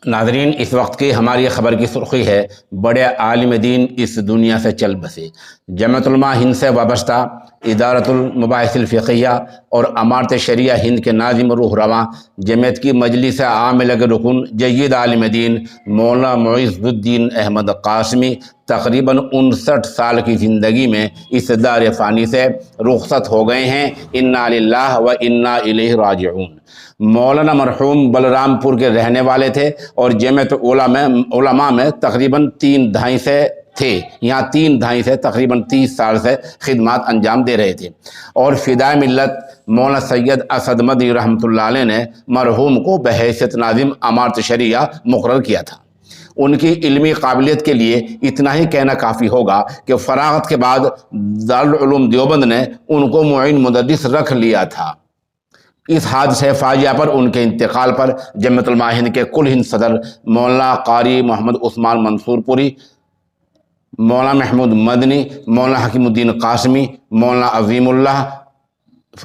ناظرین، اس وقت کی ہماری خبر کی سرخی ہے بڑے عالم دین اس دنیا سے چل بسے۔ جمعیت علماء ہند سے وابستہ ادارۃ المباحث الفقہیہ اور امارت شریعہ ہند کے ناظم روح رواں جمعیت کی مجلس عاملہ کے رکن جید عالم دین مولانا معز الدین احمد قاسمی تقریباً 59 سال کی زندگی میں اس دار فانی سے رخصت ہو گئے ہیں۔ انا للہ و انا الیہ راجعون۔ مولانا مرحوم بلرام پور کے رہنے والے تھے اور جمعیت علماء میں تقریباً 3 دہائی سے تھے۔ یہاں 3 دہائی سے تقریباً 30 سال سے خدمات انجام دے رہے تھے، اور فدائے ملت مولانا سید اسد مدنی رحمۃ اللہ علیہ نے مرحوم کو بحیثیت ناظم امارت شریعہ مقرر کیا تھا۔ ان کی علمی قابلیت کے لیے اتنا ہی کہنا کافی ہوگا کہ فراغت کے بعد دارالعلوم دیوبند نے ان کو معین مدرس رکھ لیا تھا۔ اس حادثہ فاجعہ پر، ان کے انتقال پر، جمعیت علماء ہند کے کل ہند صدر مولانا قاری محمد عثمان منصور پوری، مولانا محمود مدنی، مولانا حکیم الدین قاسمی، مولانا عظیم اللہ،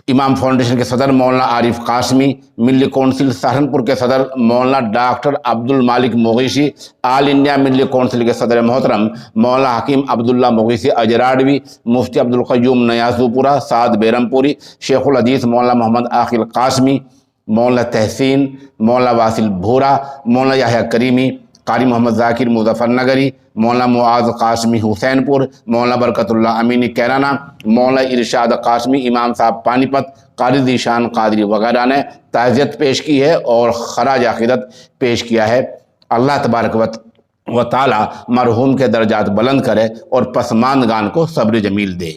امام فاؤنڈیشن کے صدر مولانا عارف قاسمی، ملی کونسل سہارنپور کے صدر مولانا ڈاکٹر عبد المالک مغیثی، آل انڈیا ملی کونسل کے صدر محترم مولانا حکیم عبداللہ مغیثی اجراڈوی، مفتی عبدالقیوم نیازو پورہ، سعد بیرم پوری، شیخ الحدیث مولانا محمد عاقل قاسمی، مولانا تحسین، مولانا واصل بھورا، مولانا یحییٰ کریمی، قاری محمد ذاکر مظفر نگری، مولانا معاذ قاسمی حسین پور، مولانا برکت اللہ امینی کیرانہ، مولانا ارشاد قاسمی امام صاحب پانی پت، قاری ذیشان قادری وغیرہ نے تعزیت پیش کی ہے اور خراج عقیدت پیش کیا ہے۔ اللہ تبارک و تعالی مرحوم کے درجات بلند کرے اور پسماندگان کو صبر جمیل دے۔